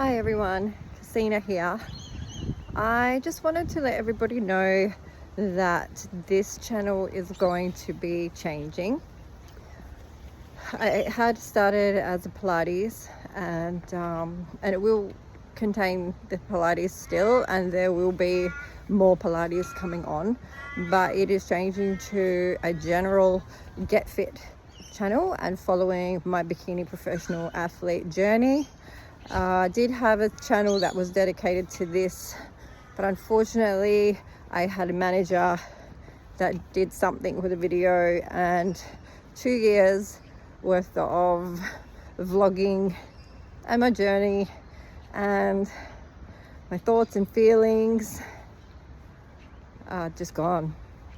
Hi everyone, Christina here. I just wanted to let everybody know that this channel is going to be changing. I had started as a Pilates and it will contain the Pilates still, and there will be more Pilates coming on, but it is changing to a general get fit channel and following my bikini professional athlete journey. I did have a channel that was dedicated to this, but unfortunately I had a manager that did something with a video, and 2 years worth of vlogging and my journey and my thoughts and feelings are just gone.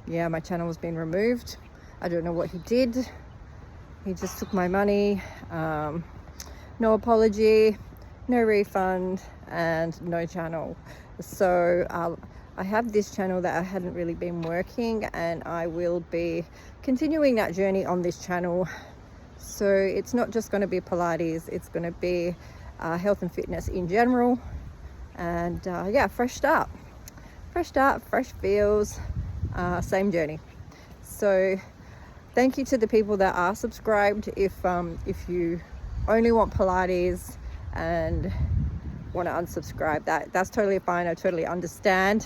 Yeah, my channel has been removed. I don't know what he did. He just took my money. No apology, no refund, and no channel. So I have this channel that I hadn't really been working, and I will be continuing that journey on this channel. So it's not just going to be Pilates, it's going to be health and fitness in general. And yeah, fresh start, fresh feels, same journey. So thank you to the people that are subscribed. If you only want Pilates and want to unsubscribe, that's totally fine. I totally understand.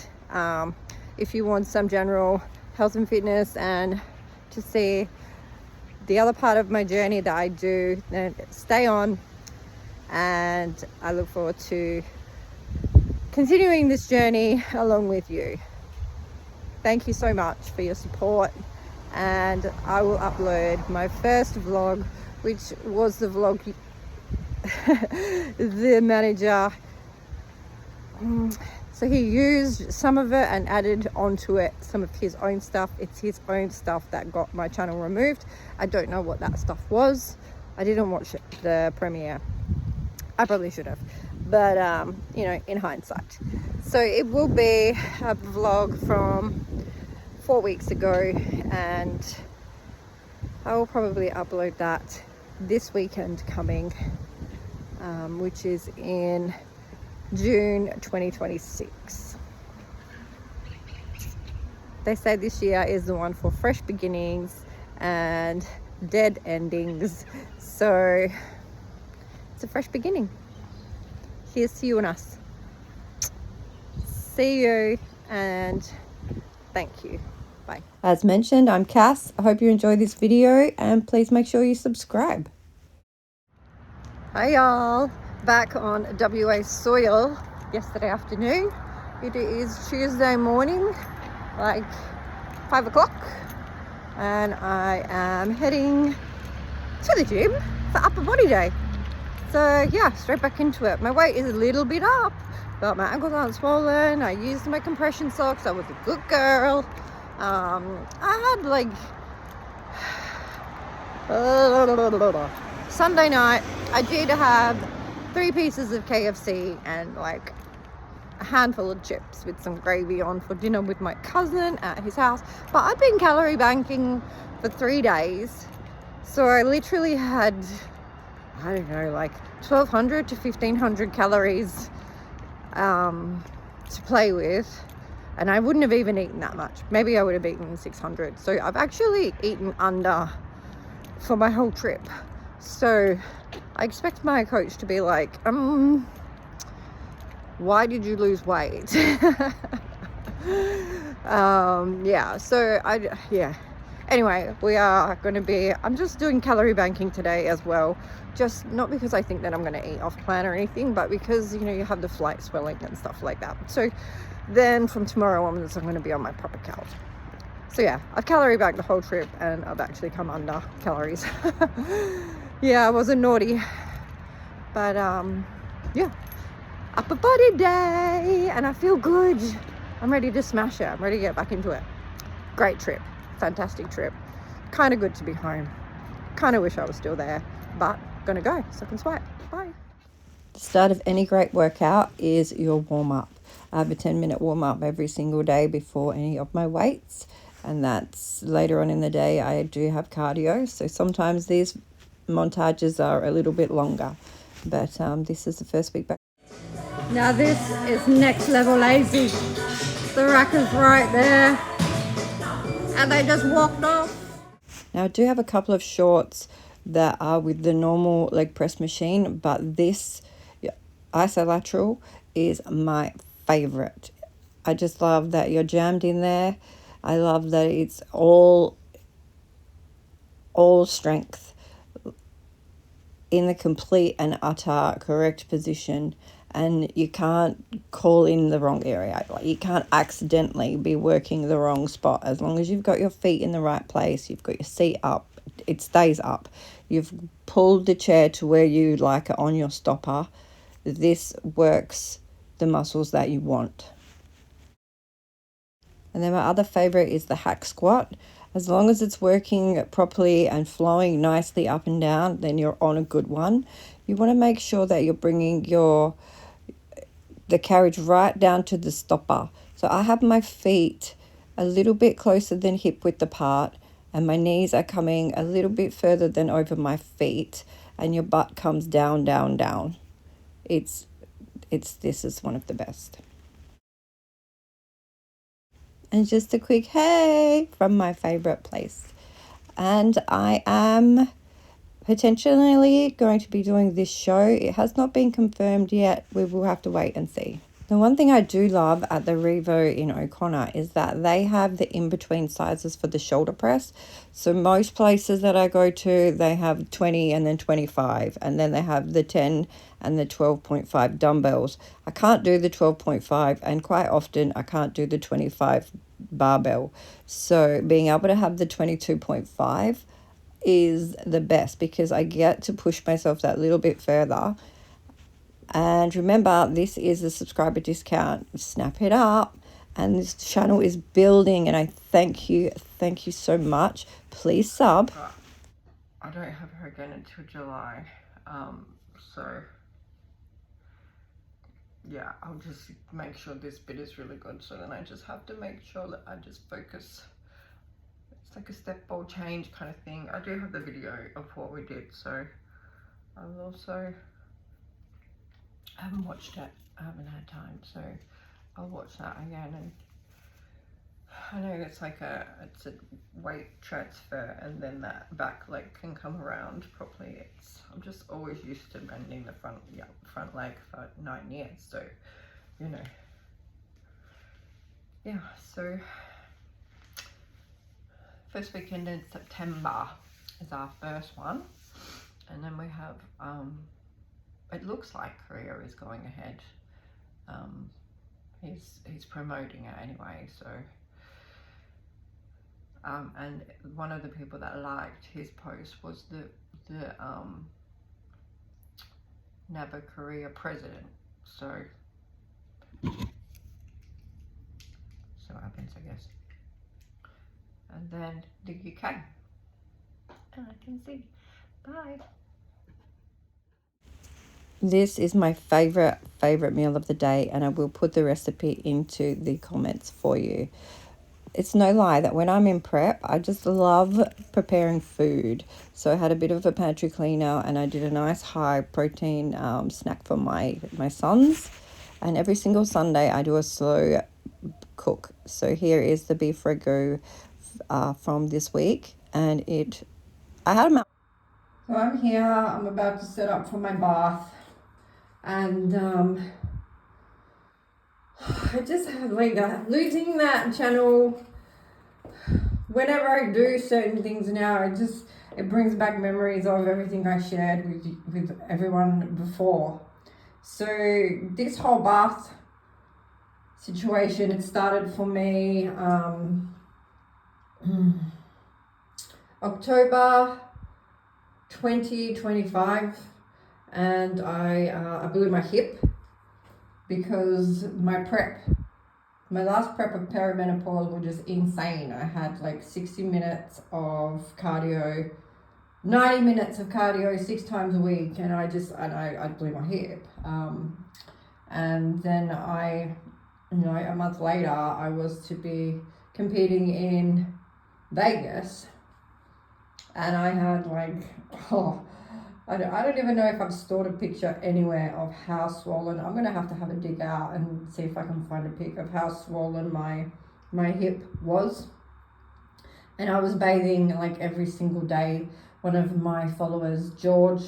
If you want some general health and fitness and to see the other part of my journey that I do, then stay on, and I look forward to continuing this journey along with you. Thank you so much for your support, and I will upload my first vlog, which was the vlog the manager, so he used some of it and added onto it some of his own stuff. It's his own stuff that got my channel removed. I don't know what that stuff was. I didn't watch the premiere. I probably should have, but you know, in hindsight. So it will be a vlog from 4 weeks ago, and I will probably upload that this weekend coming, which is in June 2026. They say this year is the one for fresh beginnings and dead endings, so it's a fresh beginning. Here's to you and us. See you, and thank you. Bye. As mentioned, I'm Cass. I hope you enjoyed this video, and please make sure you subscribe. Hi y'all, back on WA soil yesterday afternoon. It is Tuesday morning, like 5 o'clock, and I am heading to the gym for upper body day. So yeah, straight back into it. My weight is a little bit up, but my ankles aren't swollen. I used my compression socks. I was a good girl. I had like Sunday night, I did have 3 pieces of KFC and like a handful of chips with some gravy on for dinner with my cousin at his house. But I've been calorie banking for 3 days, so I literally had, I don't know, like 1,200 to 1,500 calories to play with, and I wouldn't have even eaten that much. Maybe I would have eaten 600. So I've actually eaten under for my whole trip. So I expect my coach to be like, why did you lose weight? Yeah, so anyway, we are going to be, I'm just doing calorie banking today as well, just not because I think that I'm going to eat off plan or anything, but because, you know, you have the flight swelling and stuff like that. So then from tomorrow onwards, I'm going to be on my proper cal. So yeah, I've calorie banked the whole trip, and I've actually come under calories. Yeah, I wasn't naughty, but yeah, upper body day, and I feel good. I'm ready to smash it. I'm ready to get back into it. Great trip, fantastic trip. Kind of good to be home. Kind of wish I was still there, but gonna go so I can swipe. Bye. The start of any great workout is your warm-up. I have a 10-minute warm-up every single day before any of my weights, and that's later on in the day. I do have cardio, so sometimes these montages are a little bit longer, but this is the first week back. Now this is next level lazy. The rack is right there and they just walked off. Now I do have a couple of shorts that are with the normal leg press machine, but this isolateral is my favorite. I just love that you're jammed in there. I love that it's all strength in the complete and utter correct position, and you can't call in the wrong area. Like, you can't accidentally be working the wrong spot. As long as you've got your feet in the right place, you've got your seat up, it stays up, you've pulled the chair to where you like it on your stopper, this works the muscles that you want. And then my other favorite is the hack squat. As long as it's working properly and flowing nicely up and down, then you're on a good one. You want to make sure that you're bringing the carriage right down to the stopper. So I have my feet a little bit closer than hip width apart, and my knees are coming a little bit further than over my feet, and your butt comes down, down, down. This is one of the best. And just a quick hey from my favorite place. And I am potentially going to be doing this show. It has not been confirmed yet. We will have to wait and see. The one thing I do love at the Revo in O'Connor is that they have the in-between sizes for the shoulder press. So most places that I go to, they have 20 and then 25, and then they have the 10 and the 12.5 dumbbells. I can't do the 12.5, and quite often I can't do the 25 barbell. So being able to have the 22.5 is the best, because I get to push myself that little bit further. And remember, this is a subscriber discount. Snap it up. And this channel is building, and I thank you so much. Please sub. I don't have her again until July, so yeah, I'll just make sure this bit is really good. So then I just have to make sure that I just focus. It's like a step ball change kind of thing. I do have the video of what we did, so I'll also, I haven't watched it, I haven't had time, so I'll watch that again. And I know it's like it's a weight transfer, and then that back leg can come around properly. I'm just always used to bending the front leg for 9 years, so you know, yeah. So first weekend in September is our first one, and then we have it looks like Korea is going ahead. He's promoting it anyway, so and one of the people that liked his post was the Naba Korea president. So what happens, I guess. And then the UK, and I can see. Bye. This is my favorite meal of the day, and I will put the recipe into the comments for you. It's no lie that when I'm in prep, I just love preparing food. So I had a bit of a pantry cleaner, and I did a nice high protein snack for my sons. And every single Sunday I do a slow cook. So here is the beef ragu from this week, and I had them out. So I'm here, I'm about to set up for my bath, and I just have like losing that channel. Whenever I do certain things now, it brings back memories of everything I shared with everyone before. So this whole bath situation, it started for me October 2025, and I blew my hip because my last prep of perimenopause was just insane. I had like 60 minutes of cardio, 90 minutes of cardio 6 times a week, and I blew my hip. And then a month later, I was to be competing in Vegas, and I had I don't even know if I've stored a picture anywhere of how swollen. I'm gonna have a dig out and see if I can find a pic of how swollen my hip was. And I was bathing like every single day. One of my followers, George,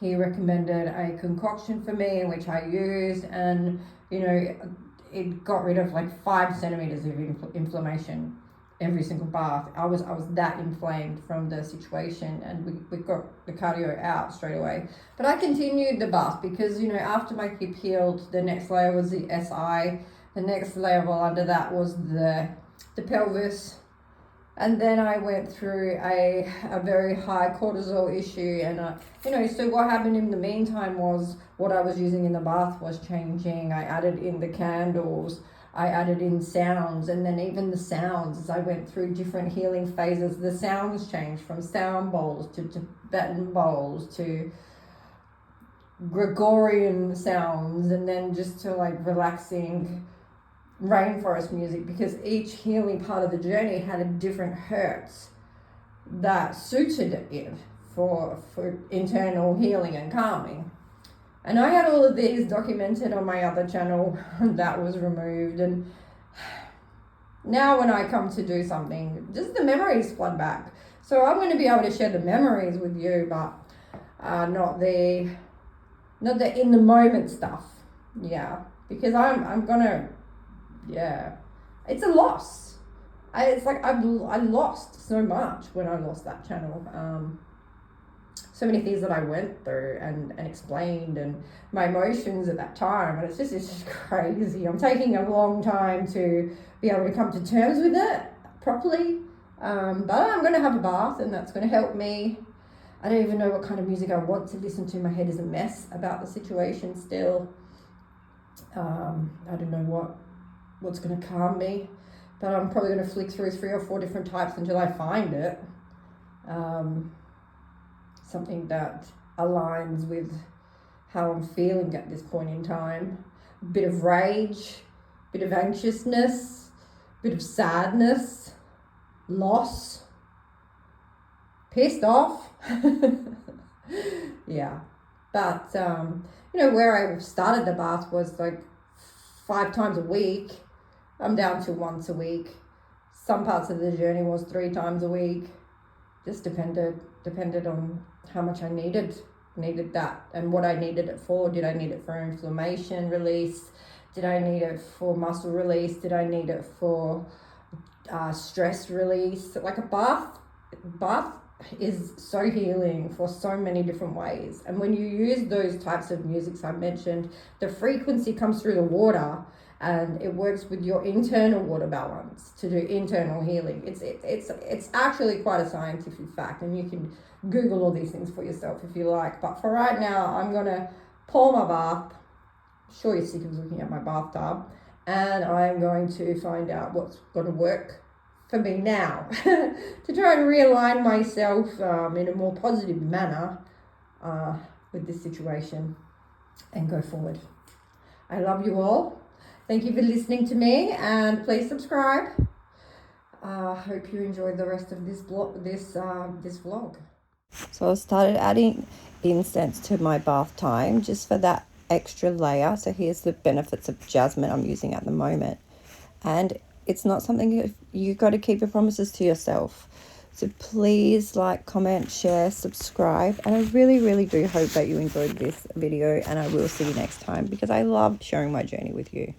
he recommended a concoction for me, which I used, and you know, it got rid of like 5 centimeters of inflammation every single bath. I was that inflamed from the situation, and we got the cardio out straight away. But I continued the bath because, you know, after my hip healed, the next layer was the SI. The next level under that was the pelvis. And then I went through a very high cortisol issue, and you know, so what happened in the meantime was what I was using in the bath was changing. I added in the candles, I added in sounds, and then even the sounds, as I went through different healing phases, the sounds changed from sound bowls to Tibetan bowls to Gregorian sounds, and then just to like relaxing rainforest music, because each healing part of the journey had a different hertz that suited it for internal healing and calming. And I had all of these documented on my other channel that was removed, and now when I come to do something, just the memories flood back. So I'm going to be able to share the memories with you, but not the in the moment stuff. Yeah, because I'm gonna, yeah, it's a loss. It's like I lost so much when I lost that channel. So many things that I went through and explained, and my emotions at that time, and it's just crazy. I'm taking a long time to be able to come to terms with it properly, but I'm going to have a bath, and that's going to help me. I don't even know what kind of music I want to listen to. My head is a mess about the situation still. I don't know what's going to calm me, but I'm probably going to flick through 3 or 4 different types until I find it. Something that aligns with how I'm feeling at this point in time. A bit of rage, a bit of anxiousness, a bit of sadness, loss, pissed off. Yeah, but you know, where I started the bath was like 5 times a week. I'm down to once a week. Some parts of the journey was 3 times a week. Just depended on how much I needed that and what I needed it for. Did I need it for inflammation release? Did I need it for muscle release? Did I need it for stress release? Like a bath is so healing for so many different ways. And when you use those types of musics I mentioned, the frequency comes through the water, and it works with your internal water balance to do internal healing. It's actually quite a scientific fact, and you can Google all these things for yourself if you like. But for right now, I'm gonna pour my bath. I'm sure you're sick of looking at my bathtub, and I'm going to find out what's gonna work for me now to try and realign myself in a more positive manner with this situation and go forward. I love you all. Thank you for listening to me, and please subscribe. Hope you enjoyed the rest of this vlog. So I started adding incense to my bath time just for that extra layer. So here's the benefits of jasmine I'm using at the moment. And it's not something you got to keep your promises to yourself. So please like, comment, share, subscribe. And I really, really do hope that you enjoyed this video, and I will see you next time, because I love sharing my journey with you.